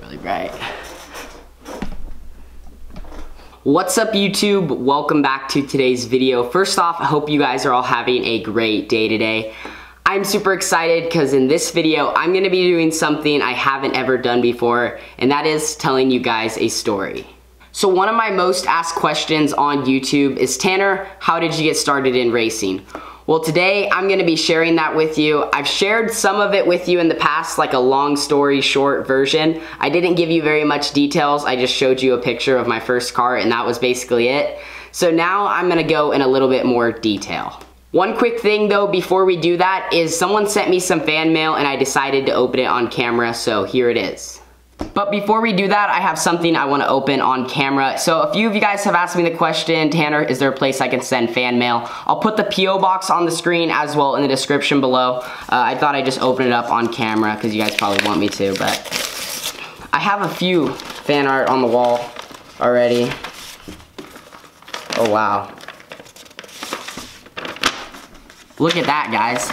really bright. What's up YouTube? Welcome back to today's video. First off, I hope you guys are all having a great day today. I'm super excited because in this video, I'm gonna be doing something I haven't ever done before, and that is telling you guys a story. So one of my most asked questions on YouTube is, Tanner, how did you get started in racing? Well, today I'm gonna be sharing that with you. I've shared some of it with you in the past, like a long story short version. I didn't give you very much details. I just showed you a picture of my first car and that was basically it. So now I'm gonna go in a little bit more detail. One quick thing though before we do that is someone sent me some fan mail and I decided to open it on camera, so here it is. But before we do that, I have something I want to open on camera. So a few of you guys have asked me the question, Tanner, is there a place I can send fan mail? I'll put the P.O. box on the screen as well in the description below. I thought I'd just open it up on camera because you guys probably want me to, but I have a few fan art on the wall already. Oh wow. Look at that, guys.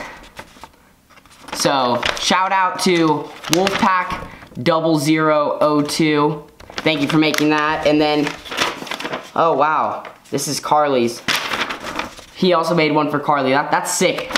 So shout out to Wolfpack 0002. Thank you for making that. And then, oh wow, this is Carly's. He also made one for Carly. That's sick.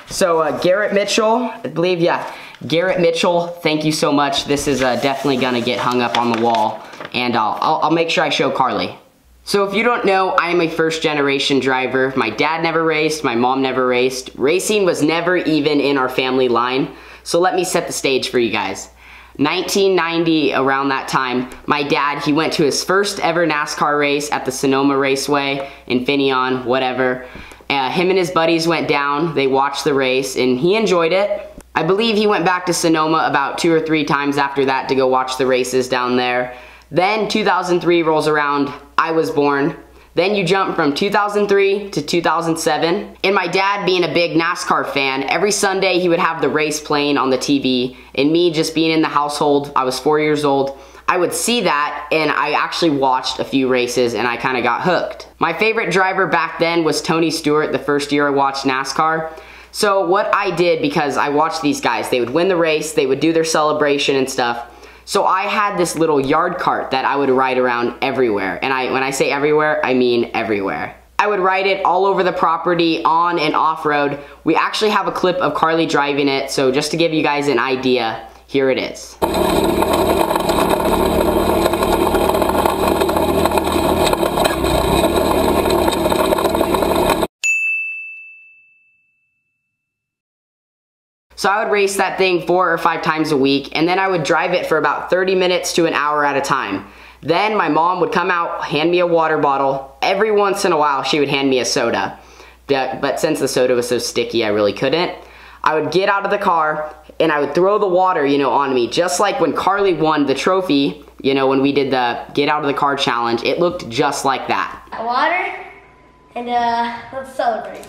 So Garrett Mitchell, I believe, yeah. Garrett Mitchell, thank you so much. This is definitely gonna get hung up on the wall, and I'll make sure I show Carly. So if you don't know, I am a first generation driver. My dad never raced, my mom never raced. Racing was never even in our family line. So let me set the stage for you guys. 1990, around that time, my dad, he went to his first ever NASCAR race at the Sonoma Raceway in Finion, whatever. Him and his buddies went down, they watched the race, and he enjoyed it. I believe he went back to Sonoma about 2 or 3 times after that to go watch the races down there. Then 2003 rolls around, I was born. Then you jump from 2003 to 2007. And my dad, being a big NASCAR fan, every Sunday he would have the race playing on the TV. And me just being in the household, I was 4 years old, I would see that and I actually watched a few races and I kind of got hooked. My favorite driver back then was Tony Stewart, the first year I watched NASCAR. So what I did, because I watched these guys, they would win the race, they would do their celebration and stuff. So I had this little yard cart that I would ride around everywhere. And when I say everywhere, I mean everywhere. I would ride it all over the property, on and off-road. We actually have a clip of Carly driving it, so just to give you guys an idea, here it is. So I would race that thing 4 or 5 times a week, and then I would drive it for about 30 minutes to an hour at a time. Then my mom would come out, hand me a water bottle. Every once in a while, she would hand me a soda. But since the soda was so sticky, I really couldn't. I would get out of the car, and I would throw the water, on me, just like when Carly won the trophy, when we did the Get Out of the Car challenge. It looked just like that. Water, and let's celebrate.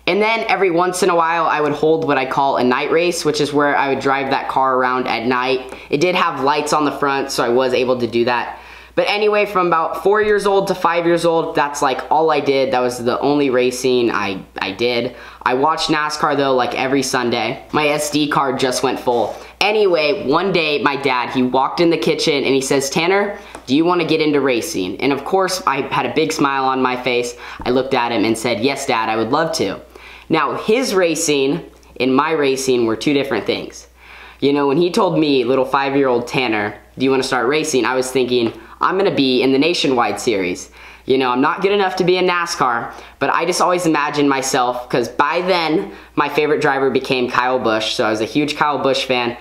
And then every once in a while, I would hold what I call a night race, which is where I would drive that car around at night. It did have lights on the front, so I was able to do that. But anyway, from about 4 years old to 5 years old, that's like all I did. That was the only racing I did. I watched NASCAR though, like every Sunday. My SD card just went full. Anyway, one day, my dad, he walked in the kitchen and he says, Tanner, do you want to get into racing? And of course, I had a big smile on my face. I looked at him and said, yes, Dad, I would love to. Now, his racing and my racing were 2 different things. When he told me, little 5-year-old Tanner, do you want to start racing? I was thinking, I'm going to be in the Nationwide series. I'm not good enough to be in NASCAR, but I just always imagined myself, because by then, my favorite driver became Kyle Busch, so I was a huge Kyle Busch fan.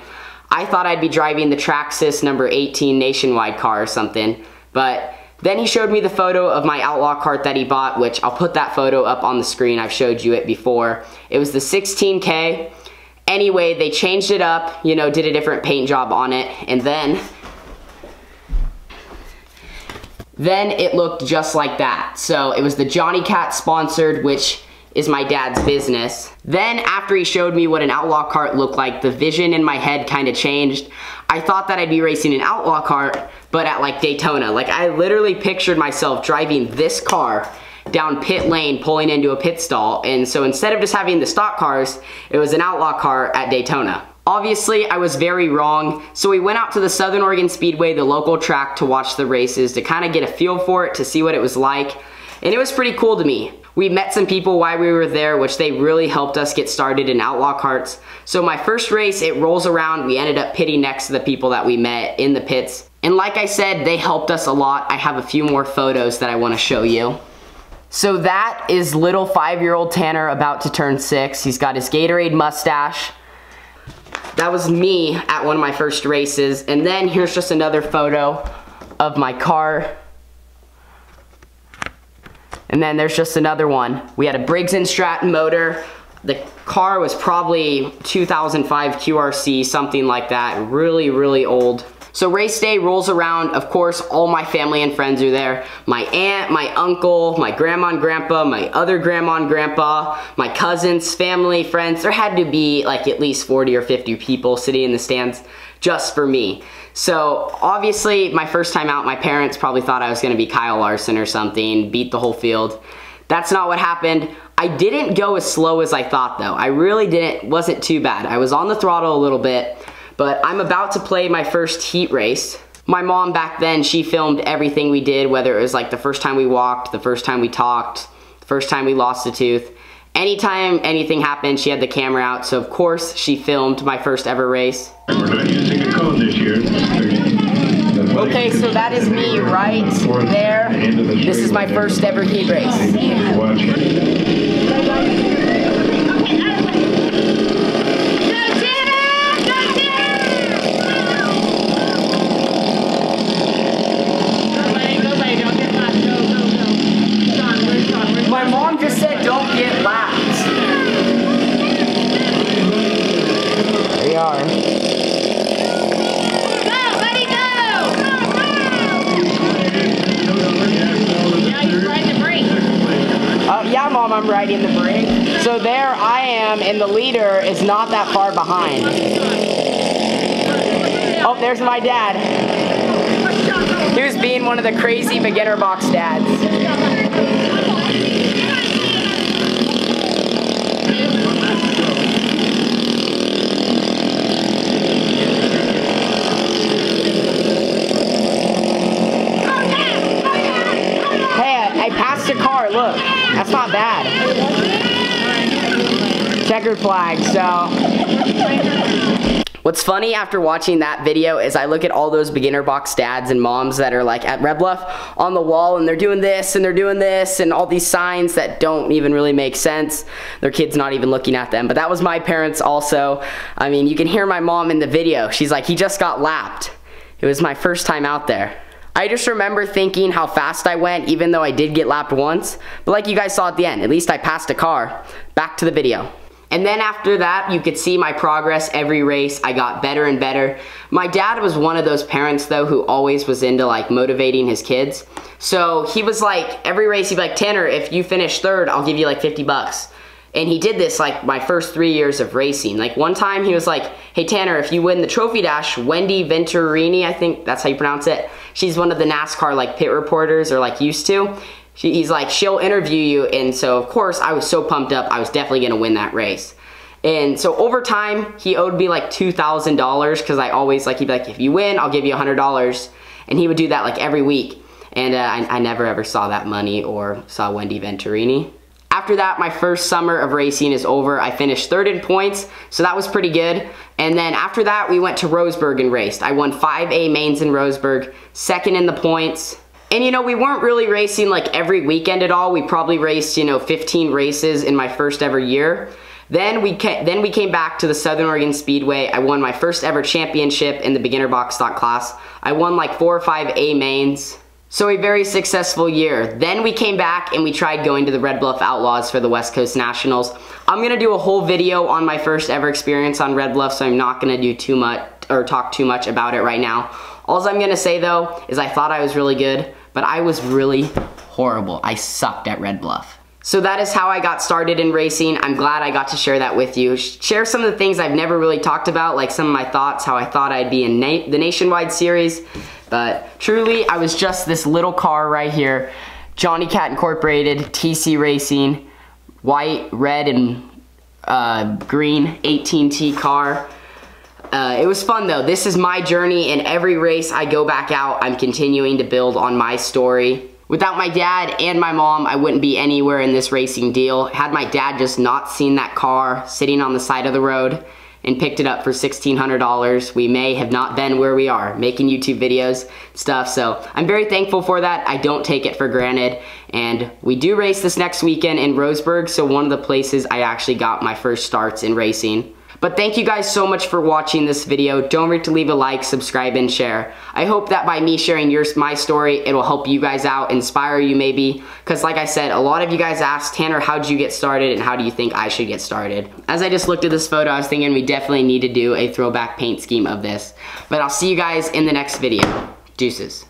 I thought I'd be driving the Traxxas number 18 Nationwide car or something, but then he showed me the photo of my outlaw cart that he bought, which I'll put that photo up on the screen. I've showed you it before. It was the 16K. Anyway, they changed it up, did a different paint job on it, and then it looked just like that. So it was the Johnny Cat sponsored, which is my dad's business. Then after he showed me what an outlaw cart looked like, the vision in my head kind of changed. I thought that I'd be racing an outlaw cart, but at like Daytona. Like I literally pictured myself driving this car down pit lane, pulling into a pit stall. And so instead of just having the stock cars, it was an outlaw car at Daytona. Obviously, I was very wrong, so we went out to the Southern Oregon Speedway, the local track, to watch the races, to kind of get a feel for it, to see what it was like, and it was pretty cool to me. We met some people while we were there, which they really helped us get started in outlaw karts. So my first race, it rolls around, we ended up pitting next to the people that we met in the pits. And like I said, they helped us a lot. I have a few more photos that I want to show you. So that is little 5-year-old Tanner about to turn 6. He's got his Gatorade mustache. That was me at one of my first races. And then here's just another photo of my car. And then there's just another one. We had a Briggs & Stratton motor. The car was probably 2005 QRC, something like that. Really, really old. So race day rolls around. Of course, all my family and friends are there. My aunt, my uncle, my grandma and grandpa, my other grandma and grandpa, my cousins, family, friends. There had to be like at least 40 or 50 people sitting in the stands just for me. So obviously, my first time out, my parents probably thought I was gonna be Kyle Larson or something, beat the whole field. That's not what happened. I didn't go as slow as I thought though. I really didn't, wasn't too bad. I was on the throttle a little bit, but I'm about to play my first heat race. My mom back then, she filmed everything we did, whether it was like the first time we walked, the first time we talked, the first time we lost a tooth. Anytime anything happened, she had the camera out, so of course she filmed my first ever race. We're not using a cone this year. Okay, so that is me right there. This is my first ever heat race. My mom just said don't get lapped. There you are. Go, buddy, go! Yeah, he's riding the brake. Yeah, Mom, I'm riding the brake. So there I am, and the leader is not that far behind. Oh, there's my dad. He was being one of the crazy beginner box dads. I passed a car, look, that's not bad. Checkered flag, so. What's funny after watching that video is I look at all those beginner box dads and moms that are like at Red Bluff on the wall, and they're doing this and they're doing this and all these signs that don't even really make sense. Their kid's not even looking at them, but that was my parents also. I mean, you can hear my mom in the video. She's like, he just got lapped. It was my first time out there. I just remember thinking how fast I went, even though I did get lapped once. But like you guys saw at the end, at least I passed a car. Back to the video. And then after that, you could see my progress every race. I got better and better. My dad was one of those parents though who always was into like motivating his kids. So he was like, every race he'd be like, Tanner, if you finish third, I'll give you like 50 bucks. And he did this like my first 3 years of racing. Like one time he was like, hey Tanner, if you win the trophy dash, Wendy Venturini, I think that's how you pronounce it. She's one of the NASCAR like pit reporters, or like used to. He's like, she'll interview you. And so of course I was so pumped up, I was definitely gonna win that race. And so over time, he owed me like $2,000 because I always like, he'd be like, if you win, I'll give you $100. And he would do that like every week. And I never ever saw that money or saw Wendy Venturini. After that, my first summer of racing is over. I finished third in points, so that was pretty good. And then after that, we went to Roseburg and raced. I won 5A mains in Roseburg, second in the points. And you know, we weren't really racing like every weekend at all. We probably raced, you know, 15 races in my first ever year. Then we came back to the Southern Oregon Speedway. I won my first ever championship in the beginner box stock class. I won like 4 or 5 A mains. So a very successful year. Then we came back and we tried going to the Red Bluff Outlaws for the West Coast Nationals. I'm gonna do a whole video on my first ever experience on Red Bluff, so I'm not gonna do too much or talk too much about it right now. All I'm gonna say though is I thought I was really good, but I was really horrible. I sucked at Red Bluff. So that is how I got started in racing. I'm glad I got to share that with you. Share some of the things I've never really talked about, like some of my thoughts, how I thought I'd be in the Nationwide Series. But truly, I was just this little car right here. Johnny Cat Incorporated, TC Racing, white, red, and green 18T car. It was fun though. This is my journey, and every race I go back out, I'm continuing to build on my story. Without my dad and my mom, I wouldn't be anywhere in this racing deal. Had my dad just not seen that car sitting on the side of the road and picked it up for $1,600, we may have not been where we are, making YouTube videos, stuff. So I'm very thankful for that. I don't take it for granted. And we do race this next weekend in Roseburg, so one of the places I actually got my first starts in racing. But thank you guys so much for watching this video. Don't forget to leave a like, subscribe, and share. I hope that by me sharing my story, it'll help you guys out, inspire you maybe. Because like I said, a lot of you guys asked, Tanner, how did you get started and how do you think I should get started? As I just looked at this photo, I was thinking we definitely need to do a throwback paint scheme of this. But I'll see you guys in the next video. Deuces.